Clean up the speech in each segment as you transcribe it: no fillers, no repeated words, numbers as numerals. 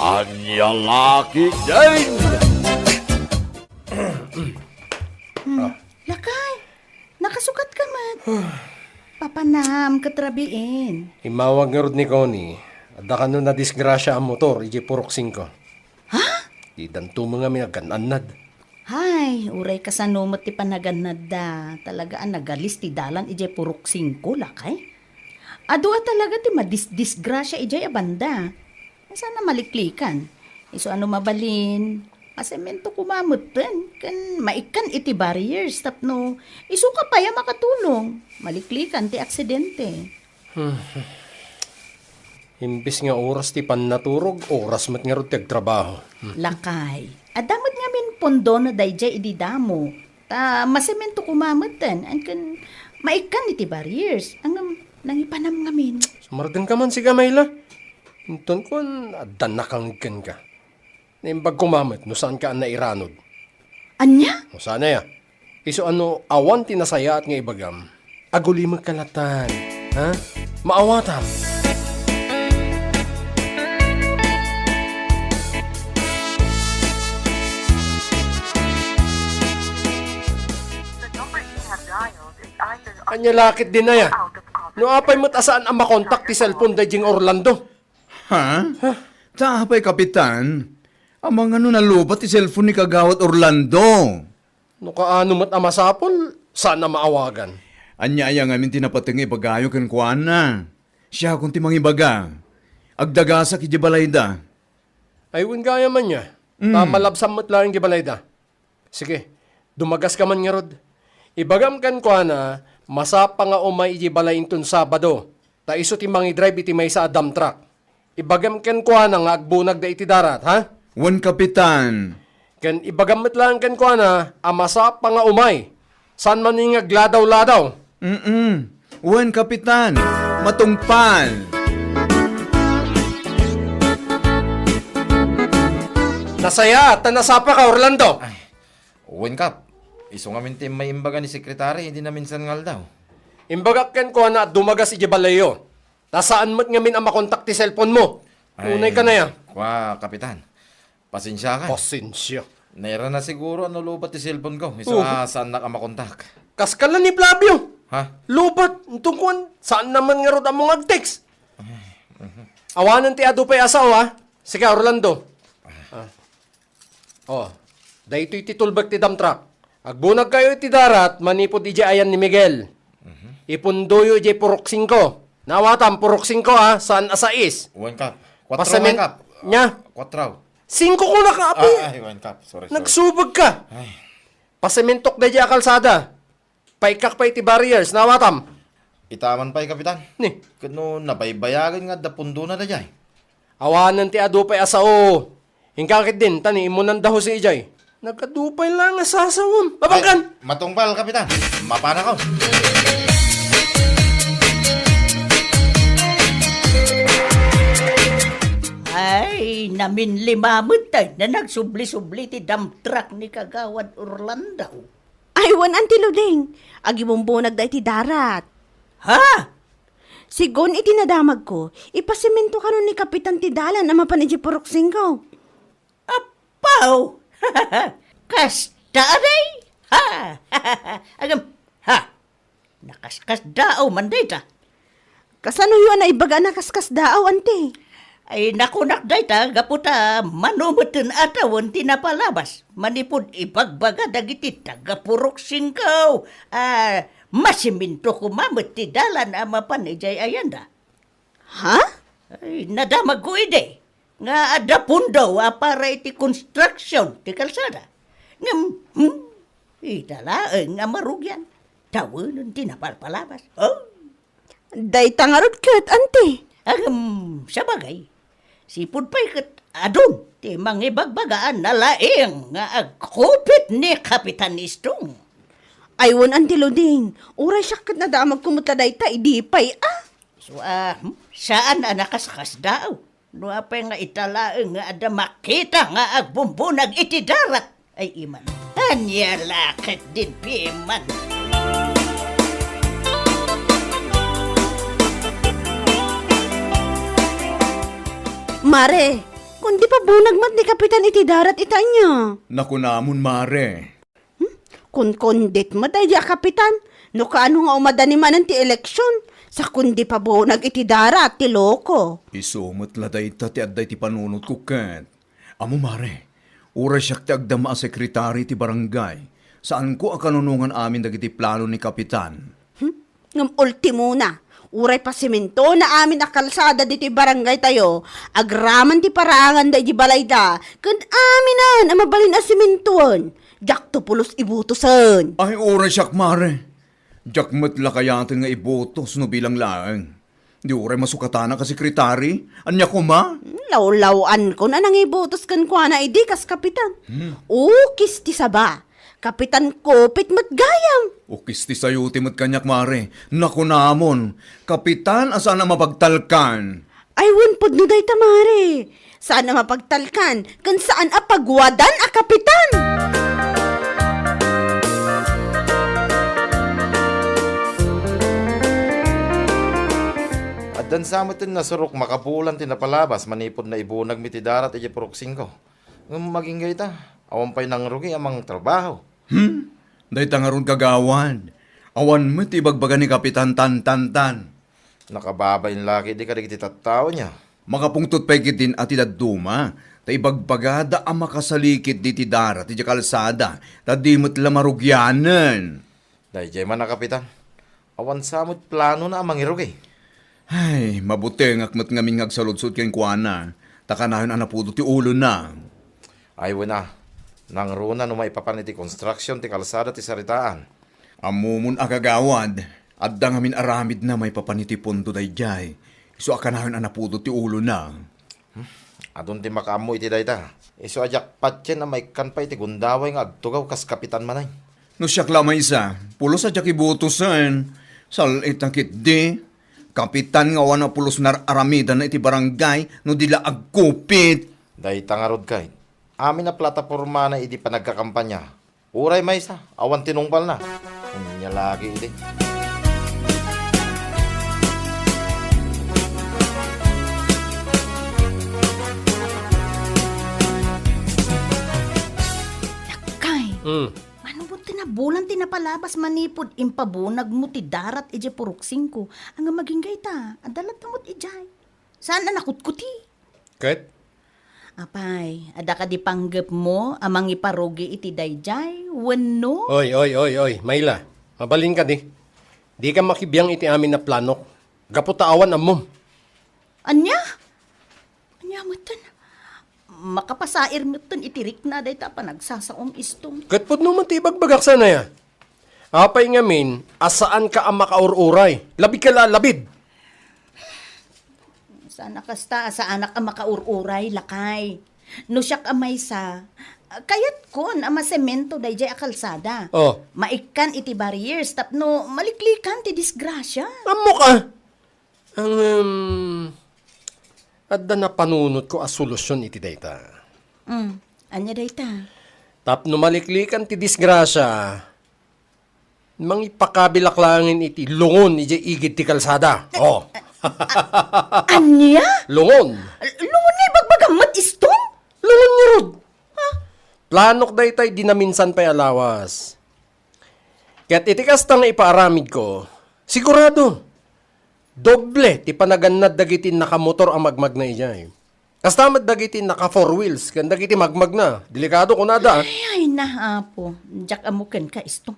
Anya laki din! Lakay, nakasukat ka man. Papanam, katrabiin. Imawag nga rod ni Connie. Adda ka nun na disgrasya ang motor, iji puroksing ko. Ha? Di danto mga minagananad. Hay, uray ka sa numot ti panaganad da. Talaga ang nagalis ti dalan ijay purok 5, lakay. Adua talaga ti madisgrasya ijay abanda. Sana maliklikan. Iso ano mabalin? Asemento kumamutan. Kan maikan iti barriers tapno. Iso ka pa ya makatulong. Maliklikan ti aksidente. Imbis nga oras ti pannaturog, oras mat nga rod ti agtrabaho. Lakay. Adamot nga min pondo na dayjay ididamo. Ta masemento kumamutan. Ang kan maikan iti barriers. Ang nangipanam nga min. Sumardan ka man si Gamayla. Inton ko, adan nakanggan ka. Naimbag kumamit, no saan ka ang nairanod. Anya? O sana ya. Iso ano, awan tinasaya at nga ibagam. Aguli magkalatan. Ha? Maawatan. Anya lakit din na ya. No apay mo't asaan ang makontak ti cellphone da jing Orlando. Ha? Tapay, Kapitan. Ang mga nalubat ti cellphone ni Kagawad Orlando. No kaano mo't amasapol, sana maawagan. Anya nga amin tinapating ibagayo kan kuana. Siya kung timang ibaga. Agdagasa ki Jibalayda. Ayun gaya man niya. Tamalabsam mo't lang yung gibalayda. Sige, dumagas ka man nga rod. Ibagam kan kuana, masapa nga umay ijibalayin ton Sabado. Ta iso ti mangi drive iti may sa dump truck. Ibagam ken kuana nga agbunag da iti darat, ha? Wan, Kapitan. Ken ibagamit lang ken kuana, amasa pa nga umay. San man yung agladaw-ladaw? Wan, Kapitan. Matungpal. Nasaya at nasapa ka, Orlando. Uwin kap, iso nga minti may imbaga ni sekretary, hindi na minsan ngal daw. Imbagak ken kuana at dumagas ijibalayo. Tasaan mo't nga min ang makontak ti cellphone mo? Unay ka na ya. Kwa, kapitan, pasensya ka. Pasensya. Naira na siguro ano lubat ti cellphone ko. Iso saan na ka makontak. Kaskalan ni Flavio. Ha? Lubat, tungkuan, saan naman nga rod ang mga text? Awanan ti adu pa'y asaw, ha? Sige, Orlando. Dahito iti tulbag ti dump truck. Agbunag kayo iti darat, manipod iti ayan ni Miguel. Ipundoyo iti puroksing ko. Nawatam, puroksing ko, ha? Saan asais? Uwin kap. Kwatraw Pasamin, kap. nya? Kwatraw. 5 ko na kaapi. Uwin kap. Sorry. Nagsubag ka. Ay. Pasementok na diya kalsada. Paikak pa iti barriers. Nawatam. Itaman pa kapitan. Ni. Kano nabaybayagan nga da pundo na da jay. Awanan ti adupay asao. Hingkakit din, tani imo nang daho si Ijay. Nagkadupay lang asasawam. Babangkan! Matungpal kapitan. Mapana ko. Ay, namin limamutay na nagsubli-subli ti dump truck ni Kagawad Orlando. Ay, wan Auntie Luding. Agibumbunag da iti darat. Ha? Sigon iti nadamag ko, ipasemento ka nun ni Kapitan Tidalan ang mapanidji puroksing ko. Apaw! Kasta aray! Ha? Agam, ha? Nakaskas daaw man data. Kasano yun na ibaga na kaskas daaw, Auntie? Ay nakunak data, gaputa manumutin atawon tinapalabas. Manipod ibagbaga dagiti tagapuroksing ko. Masiminto kumamit ti dalan ama panijay ayanda. Ha? Ay, nadamag ko ide. Nga adapon daw para iti construction ti kalsada. Nga, italaeng nga marugyan. Tawon tinapalpalabas. Oh. Day tangarod kat, Auntie. Sa bagay, sipod pa'y kat adun, ti mangibagbagaan na laing nga agkupit ni Kapitan Istong. Ay, wan Auntie Luding. Uray siya kat nadamag kumutla day ta, idipay, So, saan nakaskas daw? No apay nga italaeng nga ada makita nga agbumbunag iti darat. Ay iman, anya lakit din piman. Mare, Kundi pa bunag mat ni Kapitan iti darat itanya. Naku namon, Mare. Kun kondit mat ay di Kapitan. No kaano nga umadani manan ti eleksyon. Sa kundi pa bunag iti darat ti loko. Isumot la dayta ti adday ti panunot ko ket. Amo, Mare, ura siya ti agdama a sekretary ti barangay. Saan ko akanunungan amin dagiti plano ni Kapitan? Ngam ultimo na. Uray pa simento na amin na kalsada dito barangay tayo. Agraman ti parangan da di balay da. Kun amin na mabalin a simentoon. Jak to pulos ibutusan. Ay, ura siya, Mare. Jakmat la kayatin nga ibotos no bilang laang. Di ura masukatana ka sekretary. Anya ko, ma? Lawlawan ko na nang ibutos kan kwa na idi kas Kapitan. Ukis ti saba. Kapitan ko pitmat gayam. Ukis ti sayo timot kanyak, Mare. Naku namon. Kapitan, asan na mapagtalkan? Ay wunpod no day tamare. Saan na mapagtalkan? Kan saan a pagwadan a Kapitan? At dan sa tin nasurok makapulan tinapalabas manipod na ibunag miti darat iti proxing ko. Ngam maging gayta, awan pa'y nang rugi amang trabaho. Day tangaron kagawan. Awan mo ti bagbaga ni Kapitan Tan. Nakababayin laki di ka iti tattao niya. Makapungtot pa ikitin at idaduma. Ta ibagbagada ang makasalikit di ti darat ti kalsada. Ta di mo't lamarugyanan. Dahil jay man na kapitan. Awan samot plano na amang irugi. Ay, mabuti ang akmat ngaming agsaludsod ken kuana. Takanayon anapudo ti ulo na. Ay wala. Nang runa no maipapan iti construction ti kalsada ti saritaan. Amumun agagawad. At dangamin aramid na may papaniti pondo dayjay. Iso akanayon anapudo ti ulo na. Adun ti makaamo iti dayta. Iso ajak patyen na may kanpay ti gundaway nga agtugaw kas kapitan manay. No siyak lamay isa, pulos adyak ibutusan. Salit ang kitdi. Kapitan nga wana pulos nar aramida na iti barangay no dila agkupit. Dayta nga rod kay. Amin na plataporma na iti panagkakampanya. Uray may isa, awan tinungpal na. Unya lagi iti. Kay, ano mo tinabulan tinapalabas manipod impabunag mo ti darat ije puruksing ko. Ang maging gayta, adalat na mo't ijay. Saan na nakutkuti? Ket? Apay, ada ka di panggap mo amang iparugi iti dayjay? Wano? Oy, Mayla. Mabalin ka di. Di ka makibiyang iti amin na plano. Gaputaawan amom. Anya? Anya mo tan? Makapasair mo tan itirik na day ta pa nagsasaong istong. Katpod naman ti ibagbagak sana ya. Apay ngamin, asaan ka ang makaururay? Labid ka labid. Sana kasta sa anak ang makaururay lakay. No siyak amay sa kayat kon ama semento dayjay a kalsada. Oh. Maikan iti barriers tapno maliklikan ti disgrasya. Amo ka. Ang adda na panunot ko a solusyon iti dayta. Anya dayta? Tapno maliklikan ti disgrasya. Mangipakabilaklangin iti lungon iti igid ti kalsada. Oh. Anya? Lungon. Lungon nga ibagbagamat istong? Lungon ni Rod. Planok daytay di na minsan pa'y alawas. Kaya't itikas tang ipaaramid ko, sigurado, doble ti panagannad dagitin nakamotor ang magmag na ijay. Kastamad dagitin naka 4 wheels, kan dagiti magmag na. Delikado ko nada. Ay nahapo, jak amuken ka istong.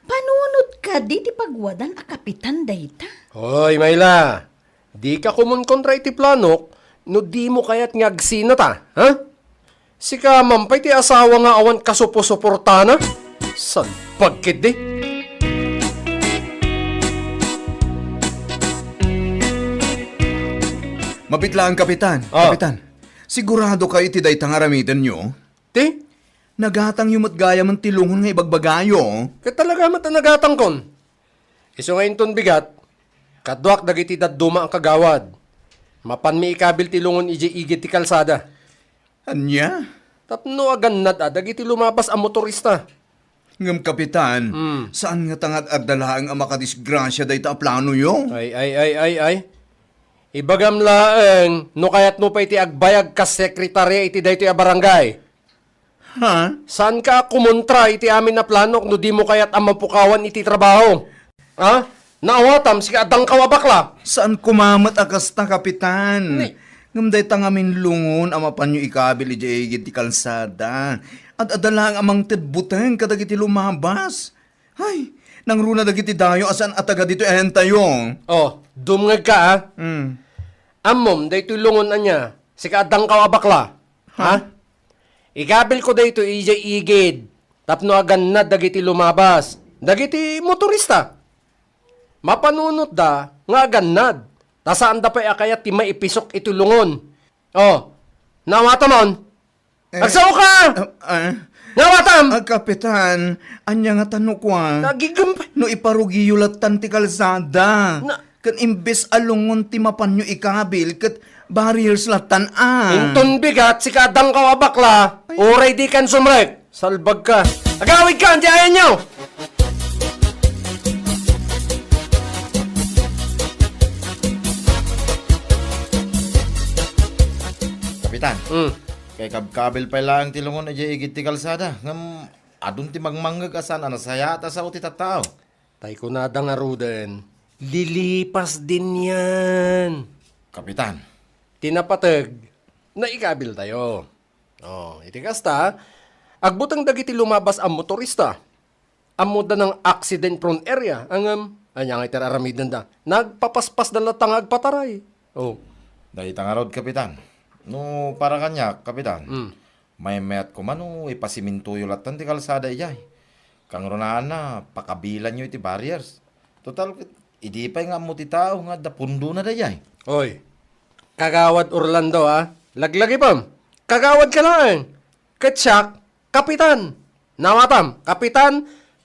Panunod ka di ti pagwadan a kapitan dayta. Hoy, Mayla, di ka kumunkontra iti planok, no di mo kaya't ngagsina ta, ha? Sika mampay ti asawa nga awan kasupo-suportana? San pagkid di? Mabitlaan, Kapitan. Ah. Kapitan, sigurado kayo iti daytang aramidan nyo? Ti? Nagatang yumot gaya man tilungon nga ibagbagayo. Kaya talaga matanagatang kon. Iso ngayon ton bigat, kadwak dagiti dadduma ang kagawad. Mapan mi ikabil tilungon iji igit ti kalsada. Anya? Tapno agannat dagiti lumabas ang motorista. Ngam, Kapitan, saan nga tangat at dalaang ang makadisgrasya dayta a plano yo? Ay. Ibagam laeng, no kayat no pa iti agbayag ka sekretarya iti dayto a barangay. Ha? Saan ka kumontra iti amin na plano no di mo kayat ang mapukawan iti trabaho? Ha? Naawatam, si adang kawabakla. Saan kumamat akas ta, Kapitan? Ngamday ta ngamin lungon ama panyo ikabil iti ti kalsada. At adalang amang tedbuteng kadag iti lumabas. Ay, nang runa dagiti dayo asan ataga dito ehen tayo. Oh, dumngag ka ha? Hmm. Amom, dayto lungon anya. Si adang kawabakla. Ha? Ikabil ko dayto ijay igid. Tapno agan na dagiti lumabas. Dagiti motorista. Mapanunot da, nga ganad. Tasaan da pa akayat ti maipisok itulungon. Oh, nawatamon. Agsaw ka! Nawatam! Kapitan, anya nga tanukwa. Nagigam pa. No iparugiyulatan ti kalsada. Na- Kan imbes alungon ti mapanyo ikabil, kat barriers latan Inton bigat, si kadang kawabakla. Oray di kan sumrek. Salbag ka. Agawid ka, hindi ayan nyo! Kapitan, Hmm. kay kabkabel pa lang tilungon aja igit ti kalsada. Ngam, adun ti magmanggag asan, anasaya ata sa uti tattao. Tay ko na nga ruden. Lilipas din yan. Kapitan, Tinapatag. Naikabil tayo. Oh, iti kasta. Agbutang dagiti lumabas ang motorista. Amo da ng accident-prone area. Anyang iti aramidan da. Nagpapaspas na latang agpataray. Oh. dahil tangarod, Kapitan. No, para kanya, Kapitan. May met ko man, no, ipasiminto yung latan ti kalsada ijay. Kang runaan na, pakabilan nyo iti barriers. Total, idi pa nga mo ti tao nga da pundo na da ijay. Oy. Kagawad Orlando ha. Laglagi pa. Kagawad ka lang. Ketsak, kapitan. Nawatam, kapitan,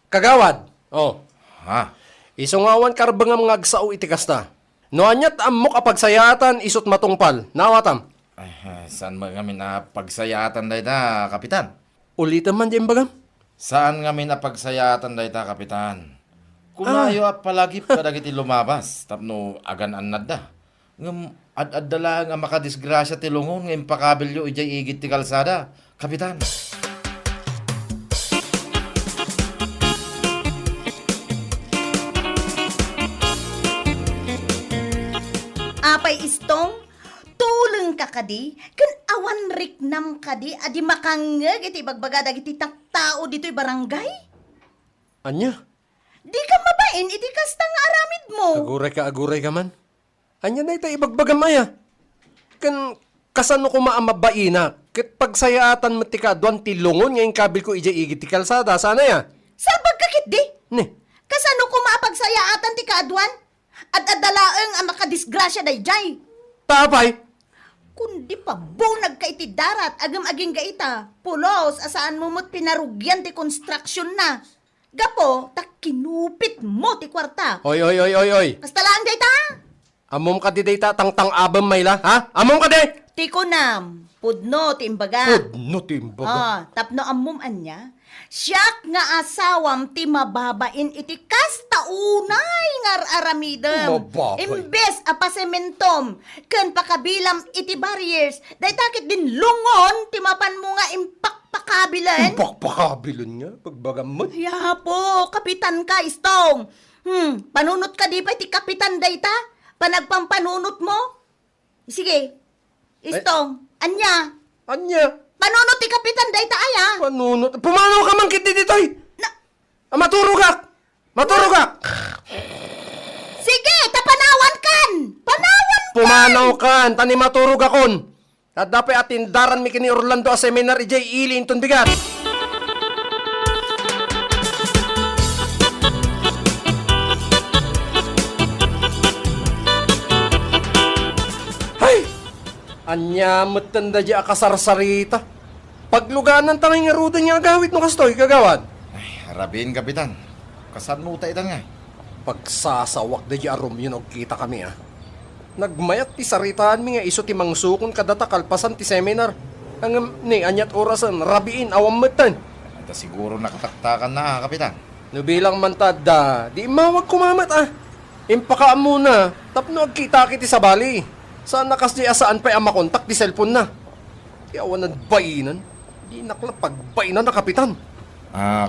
kagawad. Oh. Ha? Isungawan karbang mga agsao iti kasta. No anyat amok apagsayatan isot matungpal. Nawatam. Ay, saan ba kami na pagsayatan day ta, Kapitan? Ulitan man dyan bagam. Saan kami na pagsayatan day ta, Kapitan? Kunayo palagi pa dagiti lumabas. Tapno agan anad da. Ngam ad-adala nga makadisgrasya ti lungon nga impakabilyo ijay igit ti kalsada, Kapitan. Apay istong, tuleng ka kadi, kan awan riknam kadi, adi makangeg iti bagbagadag iti tao dito'y barangay. Anya? Di ka mabain, iti kasta nga aramid mo. Aguray ka man. Anya na ito ibagbagam maya. Kan kasano ko maamabaina. Kat pagsayatan mo tika doon tilungon ngayong kabil ko ijay igit ti kalsada. Sana ya? Sabag kakit di. Ne. Kasano ko maapagsayaatan ti kaadwan? At adalaeng ang makadisgrasya day jay. Tapay. Kundi pa bunag ka iti darat, agam-aging gaita. Pulos, asaan mo mo't pinarugyan ti construction na. Gapo, tak kinupit mo ti kwarta. Oy. Kastalaan day ta? Amom ka di data tang abam mayla, ha? Amom ka di! Ti kunam, pudno ti imbaga. No timbaga. Tapno ammum anya, siyak nga asawam ti mababain iti kasta unay ngar aramidem. Mababay. Imbes apasementom, ken pakabilam iti barriers, day takit din lungon ti mapan mo nga impakpakabilan. Pakpakabilon nga, pagbagam mo. Yapo, kapitan ka, Istong. Panunot ka di pa iti kapitan day ta? Panagpampanunot mo? Sige, Istong, anya, Anya? panunot ti kapitan day ta aya. Panunot. Pumanaw ka man kiti ditoy! Maturo ka! Sige, tapanawan kan! Panawan! Pumanaw ka! Tani maturo ka kon! At dapat atindaran mi kini Orlando a seminar ijay ili inton bigat. Hay! Anya matanda di akasarsarita. Pagluganan tangay nga ruda niya agawit no kastoy kagawad. Ay, harabin, Kapitan. Kasan mo tayo nga. Pagsasawak da di arom yun og kita kami ah. Nagmayat ti saritaan mi nga iso ti mangsukon kadata kalpasan ti seminar. Ang ni anyat orasan rabiin awam metan. Ito siguro nakataktakan na, Kapitan. Nubilang mantada, di mawag kumamat ah. Impaka muna, tapno agkita kiti sa bali. Saan nakas di asaan pa'y ang makontak di cellphone na? Iyawan ng bainan. Di naklapag-bainan na, Kapitan.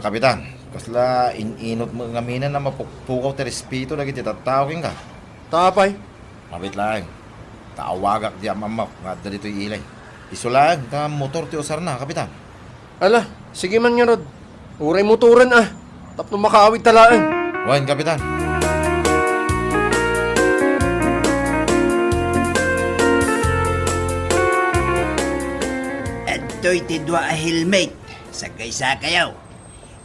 Kapitan, kasla inot mo ngaminan na mapukpukaw ti respeto lagi ti tattawin ka. Tapay. Mabit lang. Taawagak di amamak nga dito ilay. Isulaan, ta motor ti usar na, Kapitan. Ala, sige man nga, Rod. Uray motoran Tapno makaawid talaan. Wan, Kapitan. Ito'y tidwa a helmet. Sakay kayaw.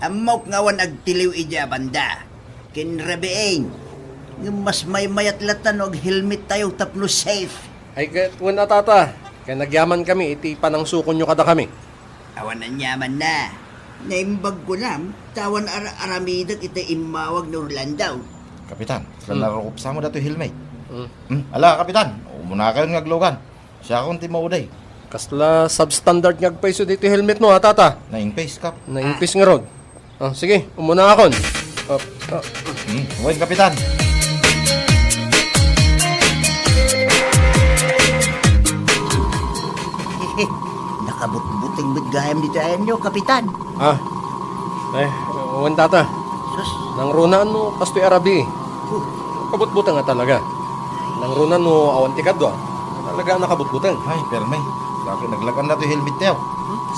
Amok ngawan agtiliw ija banda. Kinrabeeng. Nga mas may mayat latan og helmet tayo tapno safe. Ay, katwan na, tata. Kaya nagyaman kami, iti panang sukon nyo kada kami. Awan ang yaman na. Naimbag ko nam, tawan aramidag ita imawag na Orlando. Kapitan, sila narukupsa mo dato helmet. Ala, Kapitan, umuna kayo ngaglogan. Siya akong timauday. Kasla substandard nga agpaiso dito helmet mo, tata. Naing face cap. Naimpis nga, Rod. Sige, umuna akon. Wan, Kapitan. Nakabut-buting gayam dito ayan nyo, Kapitan. Uwan, tata. Sus, Nang runaan mo, kastoy Arabi. Kabutbutan nga talaga. Nang runaan mo, awan tikadwa. Talaga nakabutbutan. Ay, permay. Sa akin naglagan na to helmet tayo.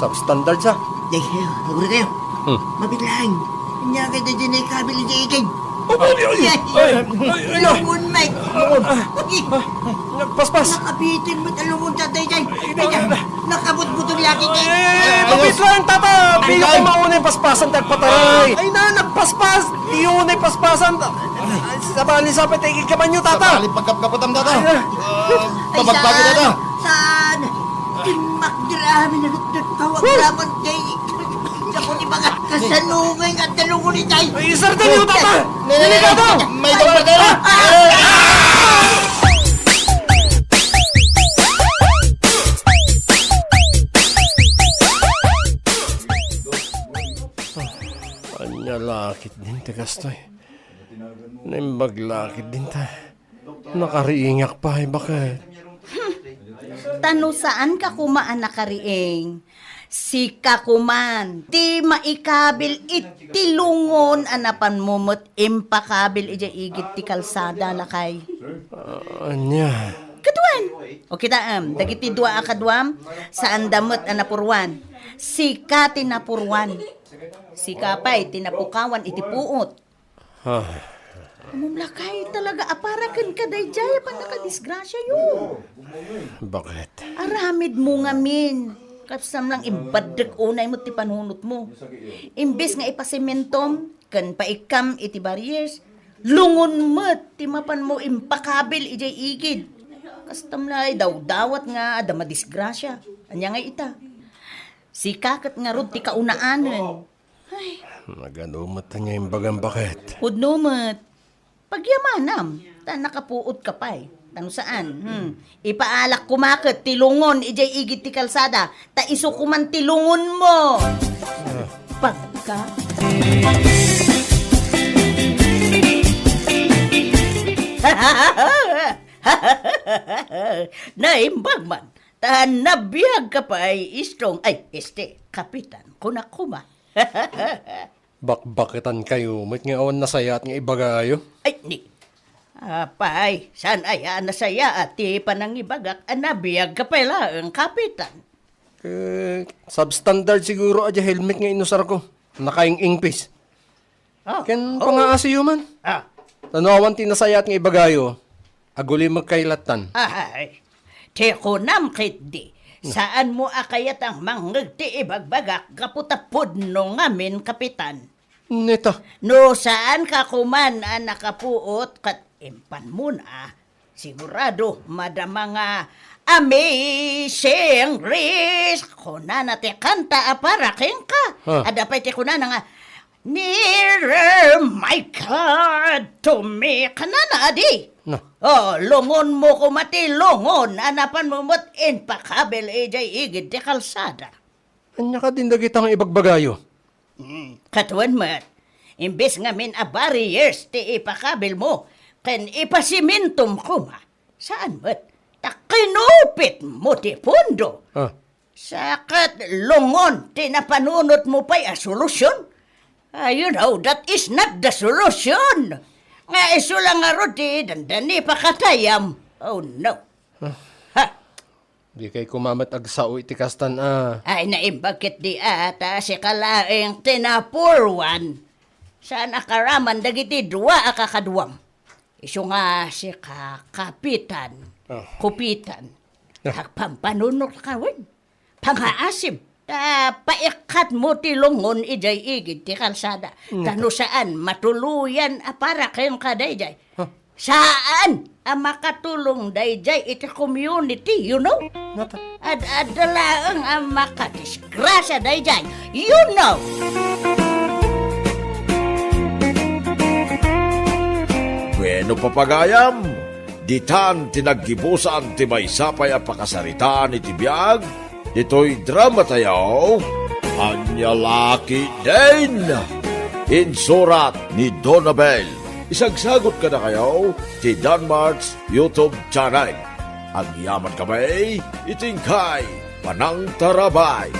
Substandard sa. day, naguri kayo. Mabiglang. Kanya kayo na dyan ay kabili dyan ikin. Lungon, Mike. Nagpaspas. Nakabitin mo talungon sa day, day. Nakabut-butong laki kay. Mabis lang, tata! Biyo ko mauna yung paspasan tagpataray! Ay na, nagpaspas! Iyo na yung paspasan! Sabali sa patigil ka man nyo, tata! Sabali pagkapkaputam data. Pabagbagi data. Saan? Timak dirami na nagtawag-laban kay. Ako ni mga kasanungay at talungon ni Day. Ay, isartan nyo, tata! Delikado! May daw na kayo. Anya lakit din, tagastoy. Naimbag lakit din, ta. Nakariingak pa, bakit? Tano saan ka kumaan nakariing? Si kakuman, ti maikabil itilungon anapan mumot impakabil ija igit ti kalsada lakay. Anya? Kaduan! O kita dagiti dua akadwam, saan damot anapurwan. Si ka tinapurwan. Si kapay tinapukawan iti puot. Lakay talaga aparakan ka day jaya pa nakadisgrasya yun. Bakit? Aramid mo nga min. Kapsam lang imbadag unay mo ti panunot mo. Imbes nga ipasimentom, kan paikam iti barriers, lungon mo ti mapan mo impakabil ijay igid. Kastam na ay daw-dawat nga adama disgrasya. Anya nga ita. Si kakat nga rod ti kaunaanan. Ay, Naganumot niya yung bagang bakit. udnumat. Pagyamanam, ta nakapuot ka pa'y. Tano saan? Ipaalak kumakit, tilungon, ijay igit ti kalsada, ta isukuman tilungon mo. Pagka. Naimbag man, ta nabiyag ka pa ay istrong, ay, kapitan, kunakuma. Bakbakitan kayo, mat nga awan nasaya at nga ibagayo. Ay, ni. Apay, saan ay nasaya at ti panangibagak anabiyag ka pala ang kapitan. Substandard siguro adya helmet nga inusar ko. Nakaing ingpis. Ken pangaasiyo man. Tanawan ti nasaya at nga ibagayo. Aguli magkailatan. Ay, ti kunam kitdi. Saan mo akayat ang mangag ti ibagbagak kaputapod no ngamin kapitan? Neta. No saan ka kuman nakapuot kat impan mo na, sigurado madama nga amazing race. Kuna na ti kanta aparaking ka. Adapay ti kuna na nga, nearer my God to me. Kanana adi. No. Lungon mo kumati, lungon. Anapan mo mo't impakabel ejay igid ti kalsada. Anya ka din dagitang ibagbagayo. Katuan mat, imbes nga min a barriers ti ipakabil mo, ken ipasimintum kuma. Saan mat? Takinupit mo ti pundo. Ah, Sakat lungon, tinapanunot mo pa'y a solusyon? You know, that is not the solution. Nga iso lang nga rodi, dandani pa katayam. Oh no. Ha, di kay kumamat agsao iti kastan ay naimbagkit di ata si kalaeng tinapurwan. Saan akaraman dagiti dua akakaduam. Iso nga si kakapitan, kupitan. Hagpampanunot kawin. Pangaasim. Paikat mo ti lungon ijay igid ti kalsada. Tano saan matuluyan para kayong kadayjay. Saan ang makatulong dayjay iti community, you know? At dalaang ang makadisgrasya dayjay, you know? Bueno papagayam, ditan tinaggibusan ti may sapay a pakasaritaan iti biyag, dito'y drama tayo, Anyalaki din! Insurat ni Donabel. Isagsagot ka na kayo ti Danmarks YouTube channel. Ang yaman kamay, itingkay, panang tarabay.